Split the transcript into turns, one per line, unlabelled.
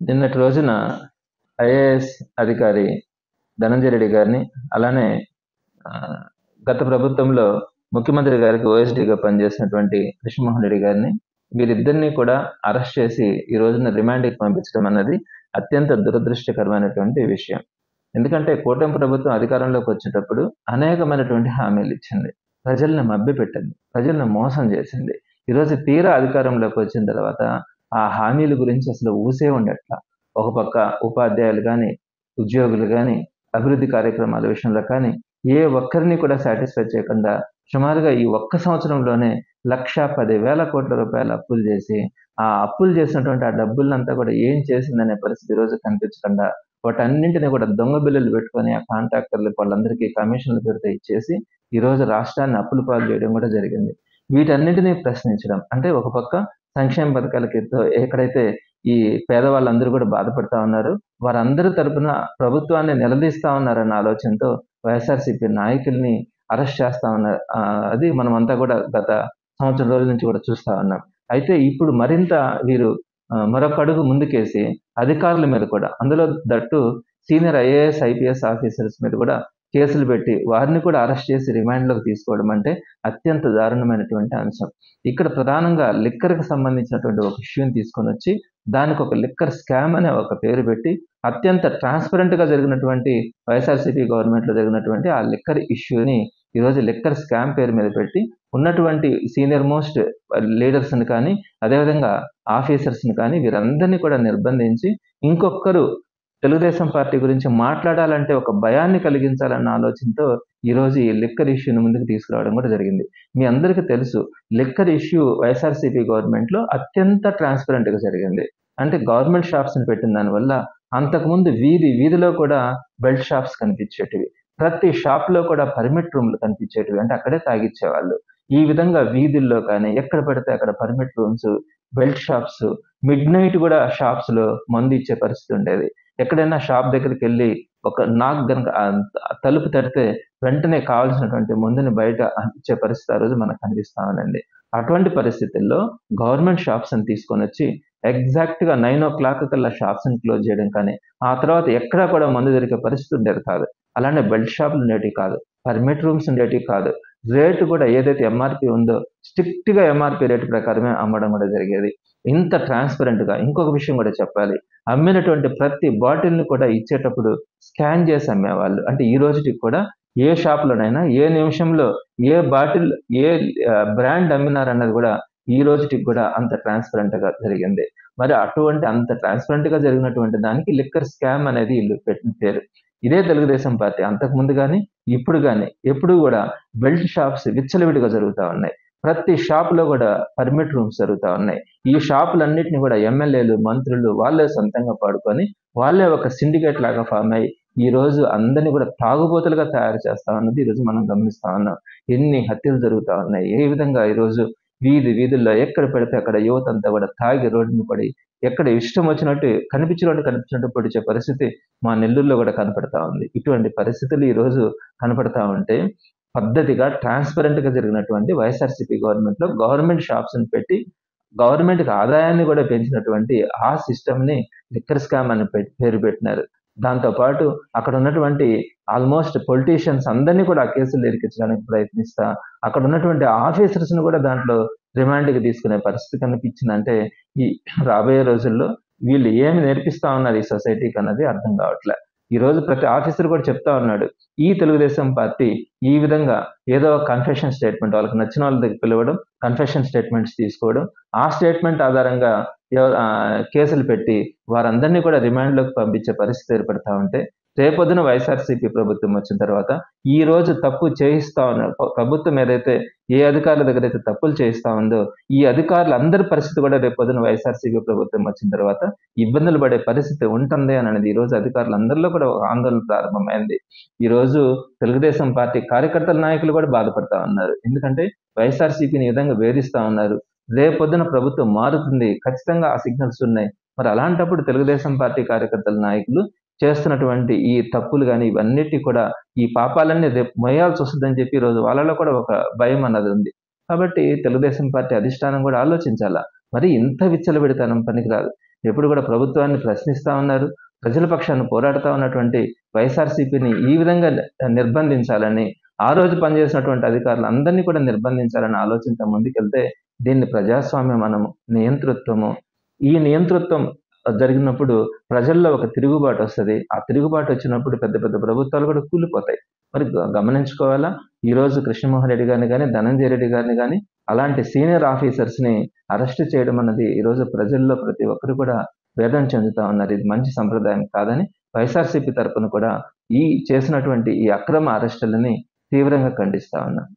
నిన్నటి రోజున ఐఏఎస్ అధికారి ధనంజయ రెడ్డి గారిని, అలానే గత ప్రభుత్వంలో ముఖ్యమంత్రి గారికి ఓఎస్డీగా పనిచేసినటువంటి కృష్ణమోహన్ రెడ్డి గారిని, వీరిద్దరిని కూడా అరెస్ట్ చేసి ఈ రోజున రిమాండ్కి పంపించడం అన్నది అత్యంత దురదృష్టకరమైనటువంటి విషయం. ఎందుకంటే కూటమి ప్రభుత్వం అధికారంలోకి వచ్చేటప్పుడు అనేకమైనటువంటి హామీలు ఇచ్చింది, ప్రజల్ని మభ్యపెట్టింది, ప్రజల్ని మోసం చేసింది. ఈరోజు తీరా అధికారంలోకి వచ్చిన తర్వాత ఆ హామీల గురించి అసలు ఊసే ఉండట్ల. ఒక పక్క ఉపాధ్యాయులు కానీ, ఉద్యోగులు కానీ, అభివృద్ధి కార్యక్రమాల విషయంలో కానీ ఏ ఒక్కరిని కూడా సాటిస్ఫై చేయకుండా సుమారుగా ఈ ఒక్క సంవత్సరంలోనే 1,10,000 కోట్ల రూపాయల అప్పులు చేసి, ఆ అప్పులు చేసినటువంటి ఆ డబ్బులంతా కూడా ఏం చేసిందనే పరిస్థితి ఈరోజు కనిపించకుండా వాటన్నింటినీ కూడా దొంగ బిల్లులు పెట్టుకొని ఆ కాంట్రాక్టర్లకు వాళ్ళందరికీ కమిషన్ల పేరుతో ఇచ్చేసి ఈరోజు రాష్ట్రాన్ని అప్పుల పాలు చేయడం కూడా జరిగింది. వీటన్నిటినీ ప్రశ్నించడం అంటే ఒక పక్క సంక్షేమ పథకాలకి ఎక్కడైతే ఈ పేదవాళ్ళందరూ కూడా బాధపడతా ఉన్నారు, వారందరి తరపున ప్రభుత్వాన్ని నిలదీస్తా ఉన్నారన్న ఆలోచనతో వైఎస్ఆర్సీపీ నాయకుల్ని అరెస్ట్ చేస్తా ఉన్నారు. అది మనమంతా కూడా గత సంవత్సరం రోజుల నుంచి కూడా చూస్తా ఉన్నాం. అయితే ఇప్పుడు మరింత వీరు మరొక అడుగు ముందుకేసి అధికారుల మీద కూడా, అందులో that senior IAS IPS officers మీద కూడా కేసులు పెట్టి వారిని కూడా అరెస్ట్ చేసి రిమాండ్లోకి తీసుకోవడం అంటే అత్యంత దారుణమైనటువంటి అంశం. ఇక్కడ ప్రధానంగా లిక్కర్కి సంబంధించినటువంటి ఒక ఇష్యూని తీసుకొని వచ్చి దానికి ఒక లిక్కర్ స్కామ్ అనే ఒక పేరు పెట్టి అత్యంత ట్రాన్స్పరెంట్గా జరిగినటువంటి వైఎస్ఆర్సీపీ గవర్నమెంట్లో జరిగినటువంటి ఆ లిక్కర్ ఇష్యూని ఈరోజు లిక్కర్ స్కామ్ పేరు మీద పెట్టి ఉన్నటువంటి సీనియర్ మోస్ట్ లీడర్స్ని కానీ, అదేవిధంగా ఆఫీసర్స్ని కానీ వీరందరినీ కూడా నిర్బంధించి ఇంకొకరు తెలుగుదేశం పార్టీ గురించి మాట్లాడాలంటే ఒక భయాన్ని కలిగించాలన్న ఆలోచనతో ఈరోజు ఈ లిక్కర్ ఇష్యూని ముందుకు తీసుకురావడం కూడా జరిగింది. మీ అందరికీ తెలుసు, లిక్కర్ ఇష్యూ వైఎస్ఆర్సీపీ గవర్నమెంట్లో అత్యంత ట్రాన్స్పరెంట్గా జరిగింది. అంటే గవర్నమెంట్ షాప్స్ని పెట్టిన దానివల్ల అంతకుముందు వీధిలో కూడా బెల్ట్ షాప్స్ కనిపించేటివి, ప్రతి షాప్లో కూడా పర్మిట్ రూమ్లు కనిపించేటివి, అంటే అక్కడే తాగిచ్చేవాళ్ళు. ఈ విధంగా వీధుల్లో కానీ ఎక్కడ పడితే అక్కడ permit rooms, belt shops, mid night కూడా షాప్స్లో మందు ఇచ్చే పరిస్థితి ఉండేది. ఎక్కడైనా షాప్ దగ్గరికి వెళ్ళి ఒక నాక్ గనుక తలుపు తడితే వెంటనే కావాల్సినటువంటి మందుని బయట ఇచ్చే పరిస్థితి ఆ రోజు మనకు కనిపిస్తా ఉందండి. అటువంటి పరిస్థితుల్లో గవర్నమెంట్ షాప్స్ని తీసుకొని వచ్చి ఎగ్జాక్ట్గా 9 కల్లా షాప్స్ని క్లోజ్ చేయడం కానీ, ఆ తర్వాత ఎక్కడా కూడా మందు దొరికే పరిస్థితి ఉండేది కాదు. అలానే బెల్ట్ షాపులు ఉండేటివి కాదు, పర్మిట్ రూమ్స్ ఉండేటివి కాదు. రేటు కూడా ఏదైతే ఎంఆర్పి ఉందో స్ట్రిక్ట్గా ఎంఆర్పి రేటు ప్రకారమే అమ్మడం కూడా జరిగేది. ఇంత ట్రాన్స్పరెంట్గా ఇంకొక విషయం కూడా చెప్పాలి, అమ్మినటువంటి ప్రతి బాటిల్ని కూడా ఇచ్చేటప్పుడు స్కాన్ చేసి అమ్మేవాళ్ళు. అంటే ఈ రోజుకి కూడా ఏ షాప్లోనైనా ఏ నిమిషంలో ఏ బాటిల్ ఏ బ్రాండ్ అమ్మినారన్నది కూడా ఈ రోజుకి కూడా అంత ట్రాన్స్పరెంట్గా జరిగింది. మరి అటువంటి అంత ట్రాన్స్పరెంట్గా జరిగినటువంటి దానికి లిక్కర్ స్కామ్ అనేది వీళ్ళు పెట్టిన పేరు. ఇదే తెలుగుదేశం పార్టీ అంతకుముందు కానీ ఇప్పుడు కానీ ఎప్పుడు కూడా బెల్ట్ షాప్స్ విచ్చలవిడిగా జరుగుతూ ఉన్నాయి. ప్రతి షాప్లో కూడా పర్మిట్ రూమ్స్ జరుగుతూ ఉన్నాయి. ఈ షాపులన్నింటినీ కూడా ఎమ్మెల్యేలు, మంత్రులు వాళ్ళే సొంతంగా పాడుకొని వాళ్ళే ఒక సిండికేట్ లాగా ఫామ్ అయ్యి ఈరోజు అందరినీ కూడా తాగుబోతులుగా తయారు చేస్తా ఉన్నది ఈరోజు మనం గమనిస్తా ఉన్నాం. ఎన్ని హత్యలు జరుగుతూ ఉన్నాయి, ఏ విధంగా ఈరోజు వీధుల్లో ఎక్కడ పెడితే అక్కడ యువత అంతా కూడా తాగి రోడ్డును పడి ఎక్కడ ఇష్టం వచ్చినట్టు కనిపించినట్టు పొడిచే పరిస్థితి మా నెల్లూరులో కూడా కనపడతా ఉంది. ఇటువంటి పరిస్థితులు ఈరోజు కనపడతా ఉంటే పద్ధతిగా ట్రాన్స్పరెంట్గా జరిగినటువంటి వైఎస్ఆర్సీపీ గవర్నమెంట్లో గవర్నమెంట్ షాప్స్ని పెట్టి గవర్నమెంట్కి ఆదాయాన్ని కూడా పెంచినటువంటి ఆ సిస్టమ్ని లిక్కర్ స్కామ్ అని పేరు పెట్టినారు. దాంతోపాటు అక్కడ ఉన్నటువంటి ఆల్మోస్ట్ పొలిటీషియన్స్ అందరినీ కూడా ఆ కేసులు ఇరికించడానికి ప్రయత్నిస్తా అక్కడ ఉన్నటువంటి ఆఫీసర్స్ని కూడా దాంట్లో రిమాండ్కి తీసుకునే పరిస్థితి కనిపించిందంటే ఈ రాబోయే రోజుల్లో వీళ్ళు ఏమి నేర్పిస్తా ఉన్నారు ఈ సొసైటీకి అన్నది అర్థం కావట్లే. ఈ రోజు ప్రతి ఆఫీసర్ కూడా చెప్తా ఉన్నాడు, ఈ తెలుగుదేశం పార్టీ ఈ విధంగా ఏదో కన్ఫెషన్ స్టేట్మెంట్ వాళ్ళకి నచ్చిన వాళ్ళ దగ్గర పిలవడం, కన్ఫెషన్ స్టేట్మెంట్స్ తీసుకోవడం, ఆ స్టేట్మెంట్ ఆధారంగా కేసులు పెట్టి వారందరినీ కూడా రిమాండ్లోకి పంపించే పరిస్థితి ఏర్పడతా ఉంటే రేపొద్దున వైఎస్ఆర్సీపీ ప్రభుత్వం వచ్చిన తర్వాత ఈ రోజు తప్పు చేయిస్తా ఉన్నారు ప్రభుత్వం ఏదైతే ఏ అధికారుల దగ్గర అయితే తప్పులు చేయిస్తా ఉందో ఈ అధికారులు అందరి పరిస్థితి కూడా రేపొద్దున వైఎస్ఆర్సీపీ ప్రభుత్వం వచ్చిన తర్వాత ఇబ్బందులు పడే పరిస్థితి ఉంటుంది అని అనేది ఈ రోజు అధికారులు అందరిలో కూడా ఒక ఆందోళన ప్రారంభమైంది. ఈ రోజు తెలుగుదేశం పార్టీ కార్యకర్తల నాయకులు కూడా బాధపడతా ఉన్నారు. ఎందుకంటే వైఎస్ఆర్సీపీని ఈ విధంగా వేధిస్తా ఉన్నారు. రేపొద్దున ప్రభుత్వం మారుతుంది, ఖచ్చితంగా ఆ సిగ్నల్స్ ఉన్నాయి. మరి అలాంటప్పుడు తెలుగుదేశం పార్టీ కార్యకర్తల నాయకులు చేస్తున్నటువంటి ఈ తప్పులు కానీ ఇవన్నిటి కూడా ఈ పాపాలన్నీ రేపు మోయాల్సి వస్తుందని చెప్పి ఈరోజు వాళ్ళలో కూడా ఒక భయం అన్నది ఉంది. కాబట్టి తెలుగుదేశం పార్టీ అధిష్టానం కూడా ఆలోచించాలా, మరి ఇంత విచ్చలవిడితనం పనికిరాదు. ఎప్పుడు కూడా ప్రభుత్వాన్ని ప్రశ్నిస్తా ఉన్నారు. ప్రజల పక్షాన పోరాడుతా ఉన్నటువంటి వైఎస్ఆర్‌సీపీని ఈ విధంగా నిర్బంధించాలని, ఆ రోజు పనిచేసినటువంటి అధికారులందరినీ కూడా నిర్బంధించాలనే ఆలోచనతో ముందుకెళ్తే, దీన్ని ప్రజాస్వామ్యం అనము, నియంతృత్వము. ఈ నియంతృత్వం జరిగినప్పుడు ప్రజల్లో ఒక తిరుగుబాటొస్తది. ఆ తిరుగుబాటొచ్చినప్పుడు పెద్ద పెద్ద ప్రభుత్వాలు కూడా కూలిపోతాయి. మరి గమనించుకోవాలా, ఈరోజు కృష్ణమోహన్ రెడ్డి గారిని గాని, ధనంజయ రెడ్డి గారిని గాని, అలాంటి సీనియర్ ఆఫీసర్స్‌ని అరెస్ట్ చేయడం అన్నది ఈరోజు ప్రజల్లో ప్రతి ఒక్కరు కూడా వేదన చెందుతా ఉన్నారు. ఇది మంచి సంప్రదాయం కాదని వైఎస్ఆర్‌సీపీ తరపున కూడా ఈ చేసినటువంటి ఈ అక్రమ అరెస్టులని తీవ్రంగా ఖండిస్తా ఉన్నాం.